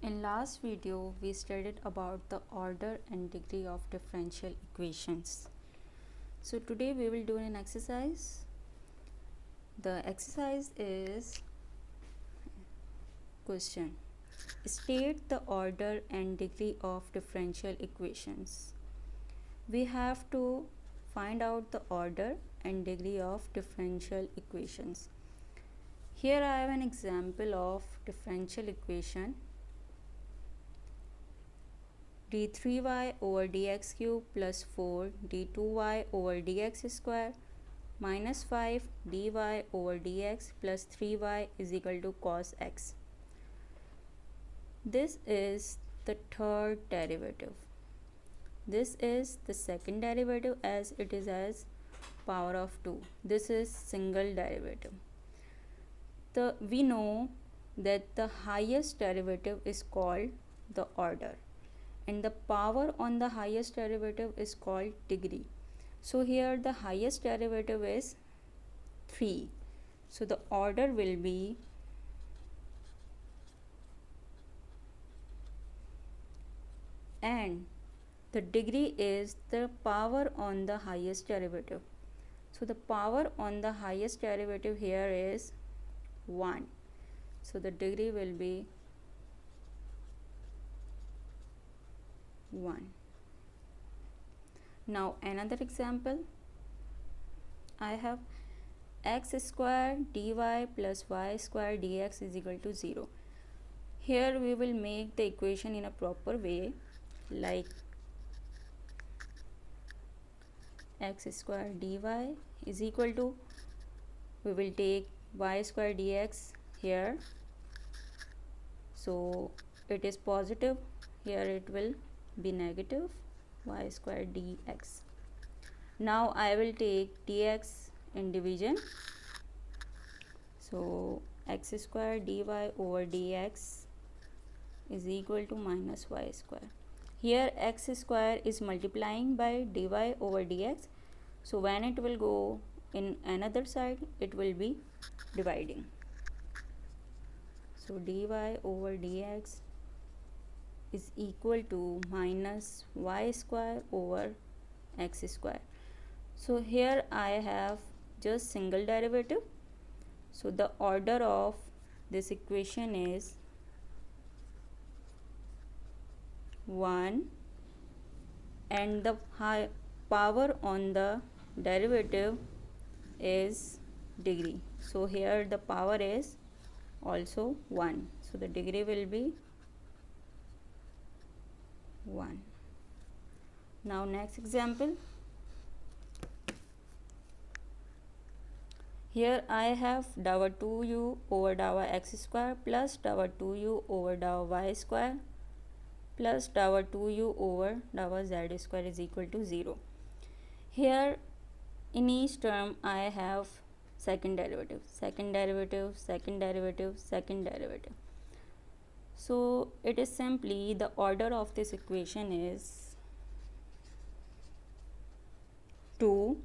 In last video, we studied about the order and degree of differential equations. So today we will do an exercise. The exercise is question. State the order and degree of differential equations. We have to find out the order and degree of differential equations. Here I have an example of differential equation d3y over dx cube plus 4 d2y over dx square minus 5 dy over dx plus 3y is equal to cos x. This is the third derivative. This is the second derivative as it is as power of 2. This is single derivative. We know that the highest derivative is called the order, and the power on the highest derivative is called degree. So here the highest derivative is 3. So the order will be and the degree is the power on the highest derivative. So the power on the highest derivative here is 1. So the degree will be 1. Now another example, I have x square dy plus y square dx is equal to 0. Here we will make the equation in a proper way, like x square dy is equal to, we will take y square dx here, so it is positive, here it will be negative y square dx. Now I will take dx in division, so x square dy over dx is equal to minus y square. Here x square is multiplying by dy over dx, so when it will go in another side it will be dividing. So dy over dx is equal to minus y square over x square. So here I have just single derivative, so the order of this equation is 1 and the high power on the derivative is degree. So here the power is also 1, so the degree will be 1. Now next example, here I have dou 2u over dou x square plus dou 2u over dou y square plus dou 2u over dou z square is equal to 0. Here in each term I have second derivative, second derivative, second derivative, second derivative. So it is simply the order of this equation is 2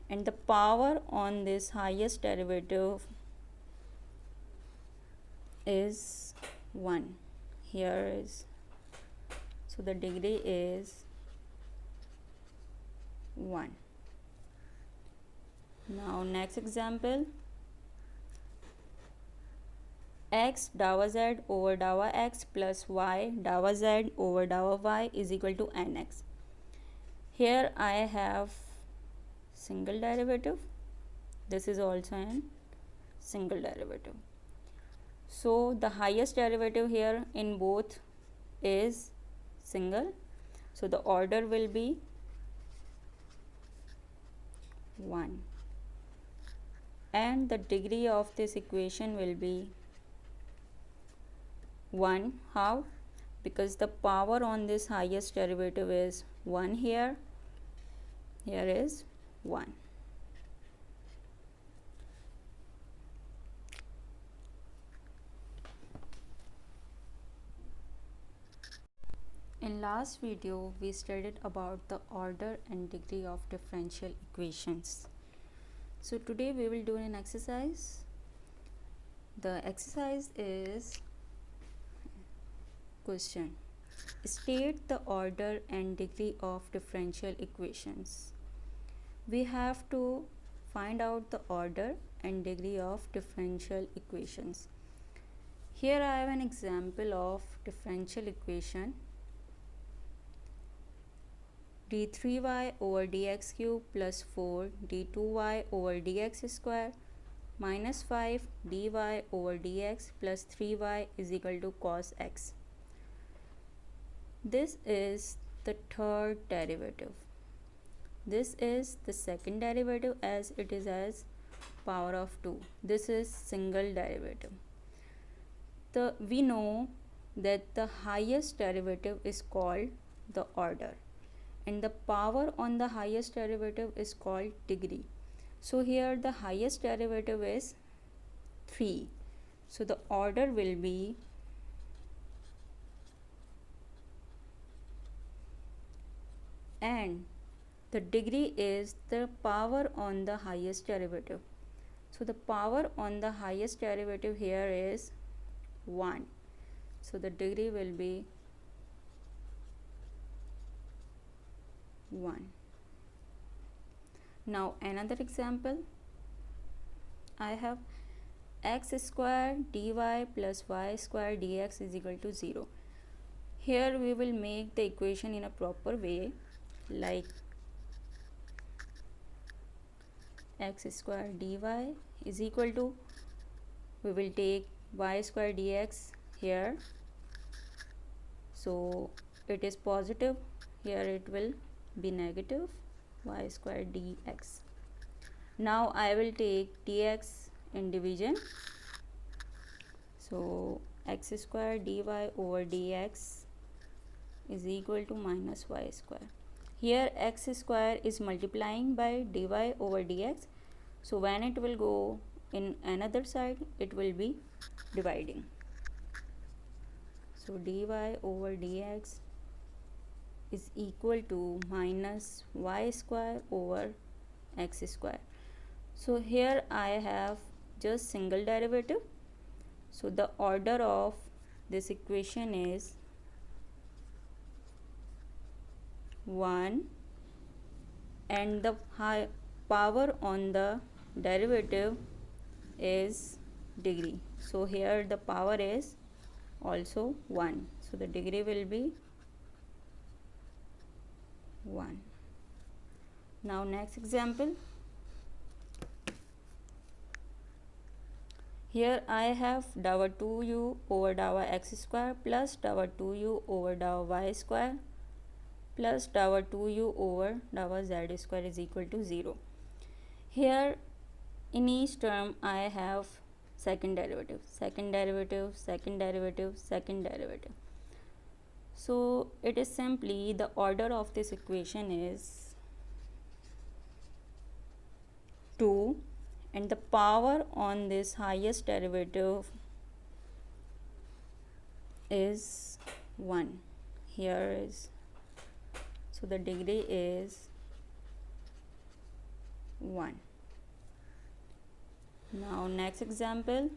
and the power on this highest derivative is 1. Here is, so the degree is 1. Now next example, x dou z over dou x plus y dou z over dou y is equal to nx. Here I have single derivative, this is also an single derivative. So the highest derivative here in both is single, so the order will be 1 and the degree of this equation will be 1. How? Because the power on this highest derivative is 1 here, here is 1. In last video, we studied about the order and degree of differential equations. So today we will do an exercise. The exercise is Question. State the order and degree of differential equations. We have to find out the order and degree of differential equations. Here I have an example of differential equation d3y over dx cube plus 4 d2y over dx square minus 5 dy over dx plus 3y is equal to cos x. This is the third derivative. This is the second derivative as it is as power of 2. This is single derivative. We know that the highest derivative is called the order and the power on the highest derivative is called degree. So here the highest derivative is 3. So the order will be and the degree is the power on the highest derivative. So the power on the highest derivative here is 1. So the degree will be 1. Now another example, I have x square dy plus y square dx is equal to 0. Here we will make the equation in a proper way, like x square dy is equal to, we will take y square dx here, so it is positive, here it will be negative y square dx. Now I will take dx in division, so x square dy over dx is equal to minus y square. Here x square is multiplying by dy over dx, so when it will go in another side it will be dividing. So dy over dx is equal to minus y square over x square. So here I have just single derivative, so the order of this equation is 1 and the power on the derivative is degree. So here the power is also 1, so the degree will be 1. Now next example, here I have dou 2u over dou x square plus dou 2u over dou y square plus dou 2u over dou z square is equal to 0. Here in each term I have second derivative, second derivative, second derivative, second derivative. So it is simply the order of this equation is 2 and the power on this highest derivative is 1. Here is, so the degree is 1. Now next example,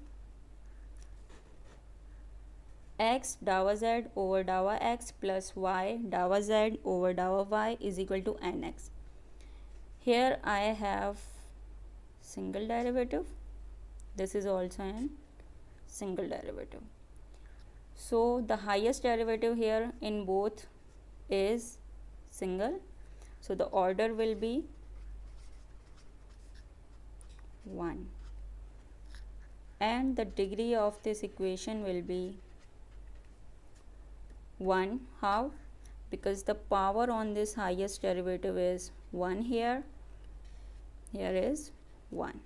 x dou z over dou x plus y dou z over dou y is equal to nx. Here I have single derivative, this is also an single derivative. So the highest derivative here in both is single, so the order will be 1 and the degree of this equation will be 1. How? Because the power on this highest derivative is 1 here, here is 1.